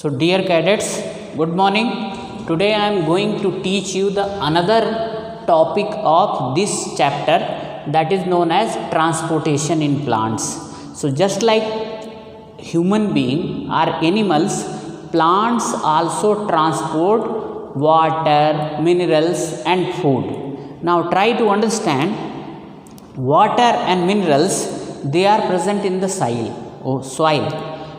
So dear cadets, good morning. Today I am going to teach you the another topic of this chapter, that is known as transportation in plants. So just like human being or animals, plants also transport water, minerals and food. Now try to understand. Water and minerals, they are present in the soil.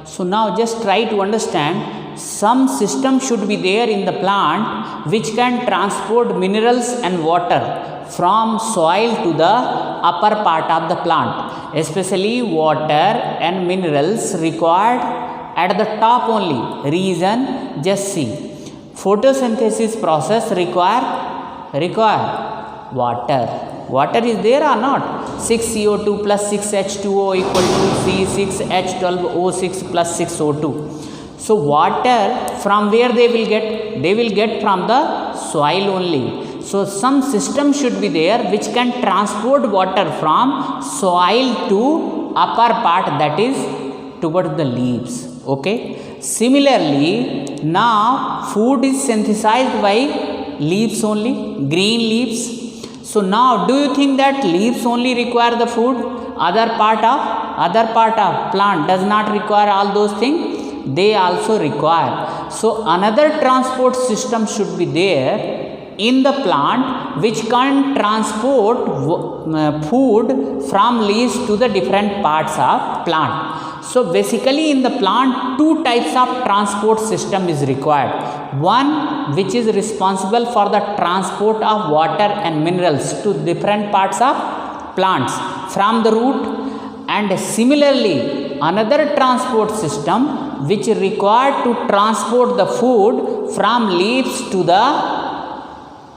So now just try to understand, some system should be there in the plant which can transport minerals and water from soil to the upper part of the plant, especially water and minerals required at the top only. Reason, just see, photosynthesis process require water. Water is there or not? 6 CO2 plus 6 H2O equal to C6H12O6 plus 6 O2. So water from where they will get? They will get from the soil only. So some system should be there which can transport water from soil to upper part, that is towards the leaves. Okay. Similarly, now food is synthesized by leaves only, green leaves. So now do you think that leaves only require the food? Other part of plant does not require all those things? They also require. So another transport system should be there in the plant which can transport food from leaves to the different parts of plant. So basically in the plant, two types of transport system is required. One which is responsible for the transport of water and minerals to different parts of plants from the root, and similarly another transport system which is required to transport the food from leaves to the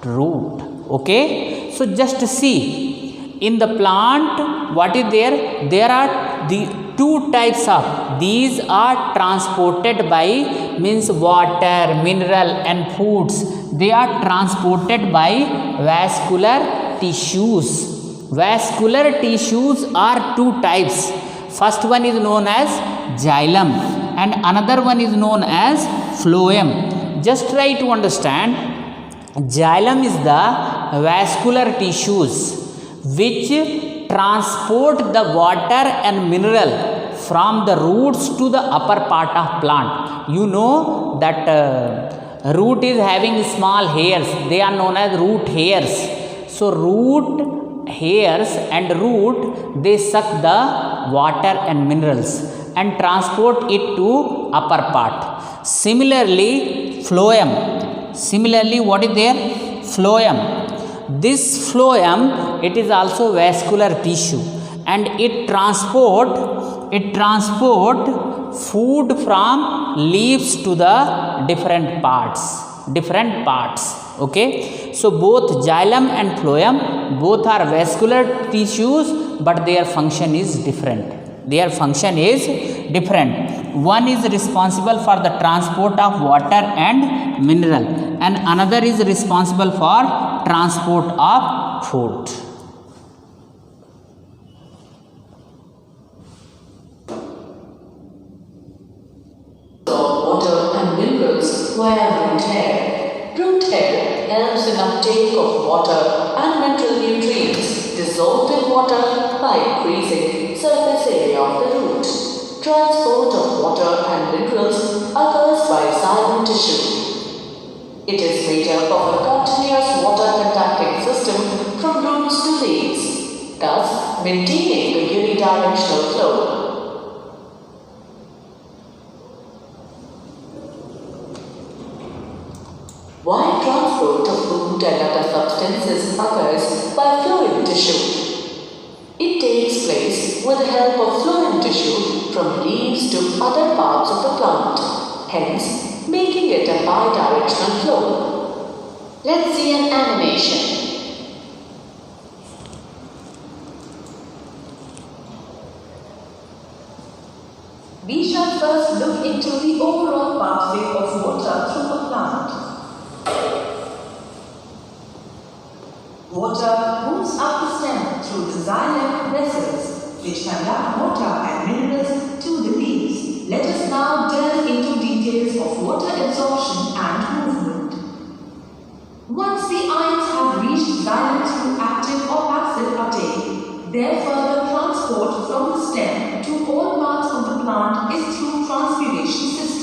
root. Okay. So just see, in the plant what is there? There are the two types of, these are transported by, means water, mineral and foods, they are transported by vascular tissues. Vascular tissues are two types. First one is known as xylem and another one is known as phloem. Just try to understand, xylem is the vascular tissues which transport the water and mineral from the roots to the upper part of plant. You know that root is having small hairs, they are known as root hairs. So root hairs and root, they suck the water and minerals and transport it to upper part. Similarly phloem, similarly what is there? Phloem. This phloem, it is also vascular tissue and it transport food from leaves to the different parts. Okay. So both xylem and phloem, both are vascular tissues, but their function is different. One is responsible for the transport of water and mineral and another is responsible for transport of food. Water and minerals via root hair. Root hair helps in uptake of water and mineral nutrients dissolved in water by increasing surface area of the root. Transport of water and minerals occurs by xylem tissue. It is made up of a continuous water conducting system from roots to leaves, thus maintaining a unidirectional flow. Why transport of food and other substances occurs by phloem tissue? It takes place with the help of phloem tissue from leaves to other parts of the plant, hence making it a bidirectional flow. Let's see an animation. We shall first look into the overall pathway of water through a plant. Water moves up the stem through the xylem vessels, which conduct water and minerals to the leaves. Let us now delve into detail details of water absorption and movement. Once the ions have reached xylem through active or passive uptake, their further transport from the stem to all parts of the plant is through transpiration system.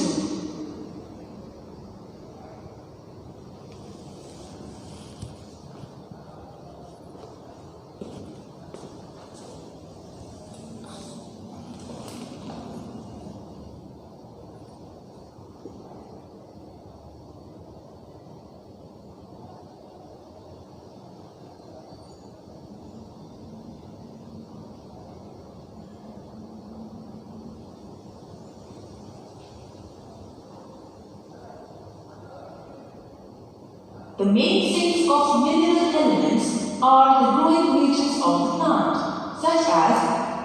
The main sinks of mineral elements are the growing regions of the plant, such as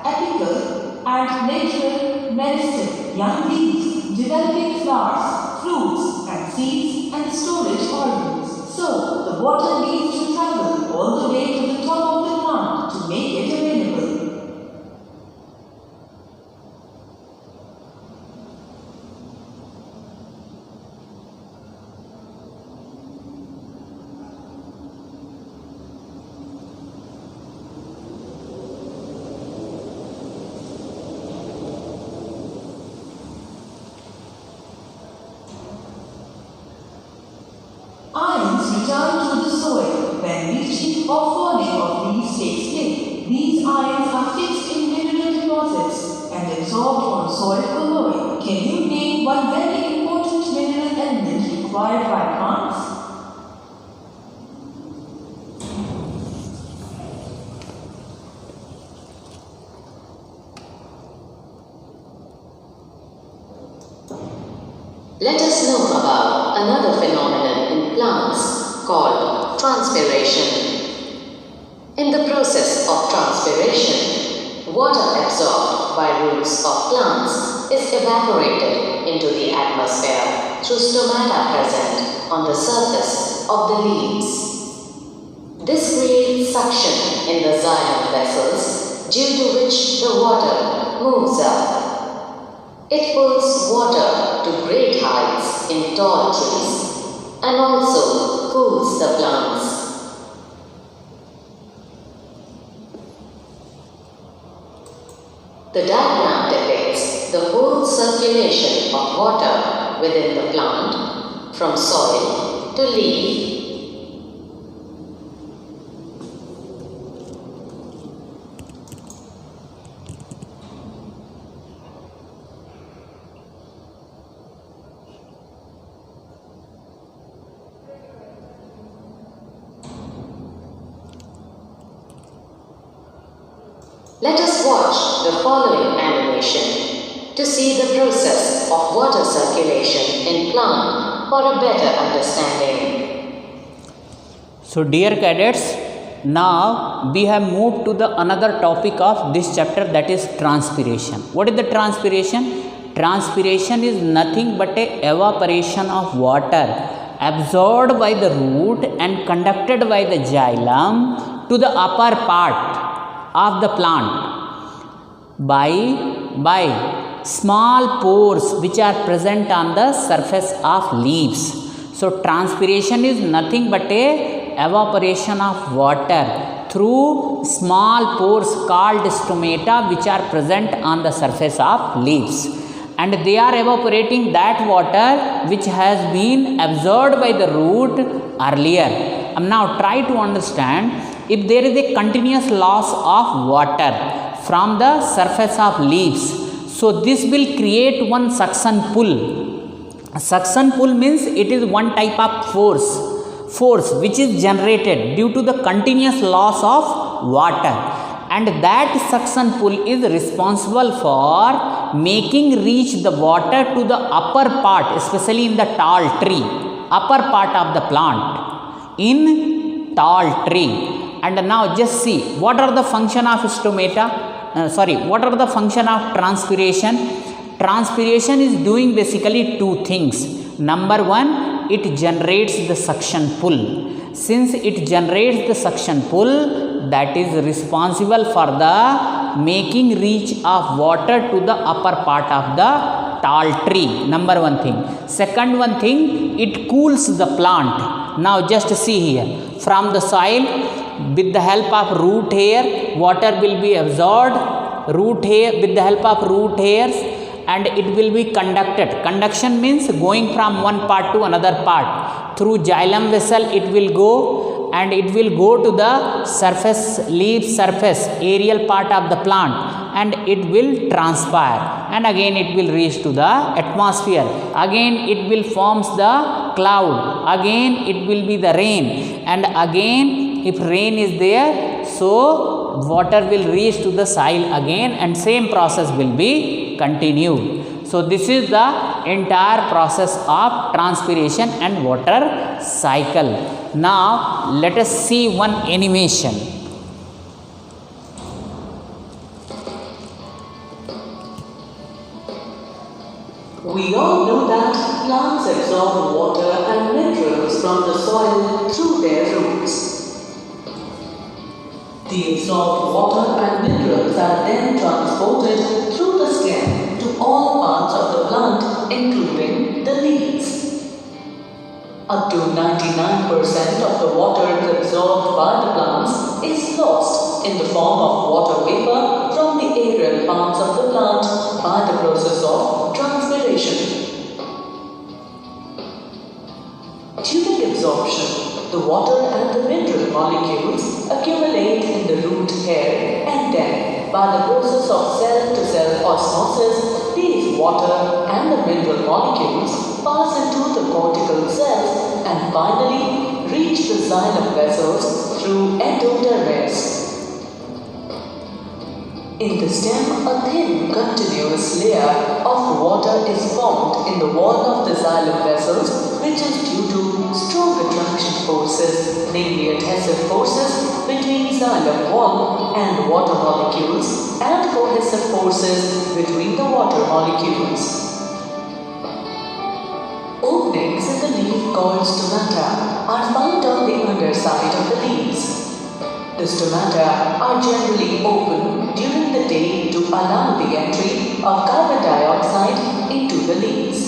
apical and natural meristem, young leaves, developing flowers, fruits and seeds, and storage organs. So, the water needs to travel all the way to the top of the plant to make it available. Ions return to the soil when leaching or falling of leaves takes place. These ions are fixed in mineral deposits and absorbed on soil colloid. Can you name one very important mineral element required by plants? Let us know about another phenomenon in plants called transpiration. In the process of transpiration, water absorbed by roots of plants is evaporated into the atmosphere through stomata present on the surface of the leaves. This creates suction in the xylem vessels, due to which the water moves up. It pulls water to great heights in tall trees and also cools the plants. The diagram depicts the whole circulation of water within the plant from soil to leaf. Let us watch the following animation to see the process of water circulation in plant for a better understanding. So dear cadets, now we have moved to the another topic of this chapter, that is transpiration. What is the transpiration? Transpiration is nothing but a evaporation of water absorbed by the root and conducted by the xylem to the upper part of the plant by small pores which are present on the surface of leaves. So transpiration is nothing but a evaporation of water through small pores called stomata which are present on the surface of leaves, and they are evaporating that water which has been absorbed by the root earlier. Now try to understand, if there is a continuous loss of water from the surface of leaves, so this will create one suction pull. Suction pull means it is one type of force which is generated due to the continuous loss of water, and that suction pull is responsible for making reach the water to the upper part, especially in the tall tree, upper part of the plant in tall tree. And now just see what are the function of stomata, what are the function of transpiration. Transpiration is doing basically two things. Number one, it generates the suction pull. Since it generates the suction pull, that is responsible for the making reach of water to the upper part of the tall tree, number one thing. Second one thing, it cools the plant. Now just see here, from the soil, with the help of root hair, water will be absorbed, root hair, with the help of root hairs, and it will be conducted. Conduction means going from one part to another part. Through xylem vessel it will go, and it will go to the surface, leaf surface, aerial part of the plant, and it will transpire, and again it will reach to the atmosphere. Again it will forms the cloud, again it will be the rain, and again if rain is there, so water will reach to the soil again, and same process will be continued. So this is the entire process of transpiration and water cycle. Now let us see one animation. We all know that plants absorb water and minerals from the soil through their roots. The absorbed water and minerals are then transported through the stem to all parts of the plant, including the leaves. Up to 99% of the water absorbed by the plants is lost in the form of water vapor from the aerial parts of the plant by the process of transpiration. During absorption, the water and the mineral molecules accumulate in the root hair, and then, by the process of cell-to-cell osmosis, these water and the mineral molecules pass into the cortical cells and finally reach the xylem vessels through endodermis. In the stem, a thin, continuous layer of water is formed in the wall of the xylem vessels, which is due to strong attraction forces, namely adhesive forces between xylem wall and water molecules, and cohesive forces between the water molecules. Openings in the leaf called stomata are found on the underside of the leaves. The stomata are generally open during the day to allow the entry of carbon dioxide into the leaves.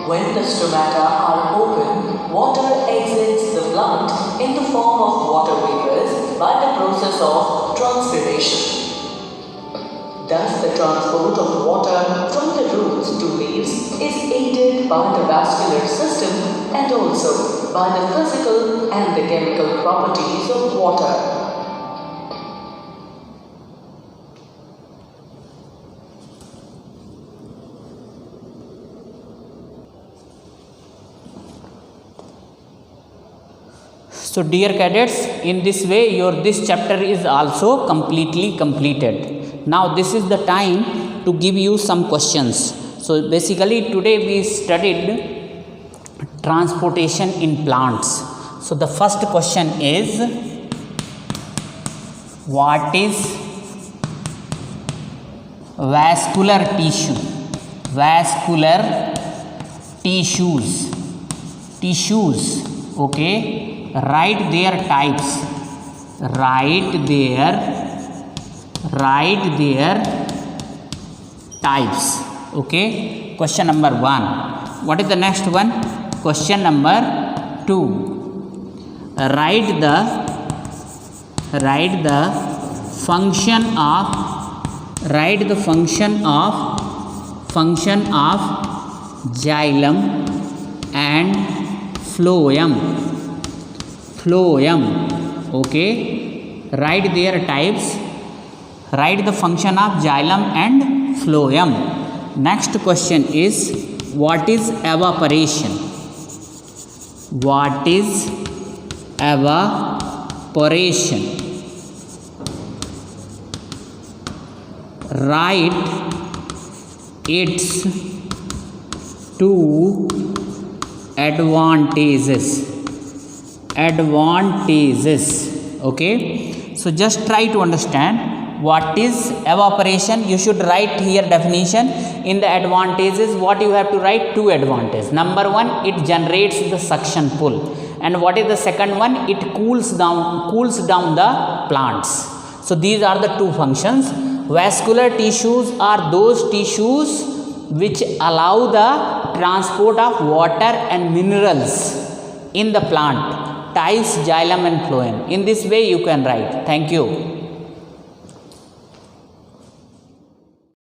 When the stomata are open, water exits the plant in the form of water vapors by the process of transpiration. Thus, the transport of water from the roots to leaves is aided by the vascular system and also by the physical and the chemical properties of water. So dear cadets, in this way this chapter is also completely completed. Now this is the time to give you some questions. So basically today we studied transportation in plants. So the first question is, what is vascular tissue? Vascular tissues. Okay. Write their types. Write their types. Okay. Question number 1. What is the next one? Question number 2. Write the function of xylem and phloem. Okay. Write their types. Write the function of xylem and phloem. Next question is, what is evaporation? What is evaporation? Write its two advantages. Okay. So just try to understand what is evaporation. You should write here definition. In the advantages, what you have to write? Two advantages. Number 1, it generates the suction pull, and what is the second one? It cools down the plants. So these are the two functions. Vascular tissues are those tissues which allow the transport of water and minerals in the plant, types, xylem and phloem. In this way you can write. Thank you.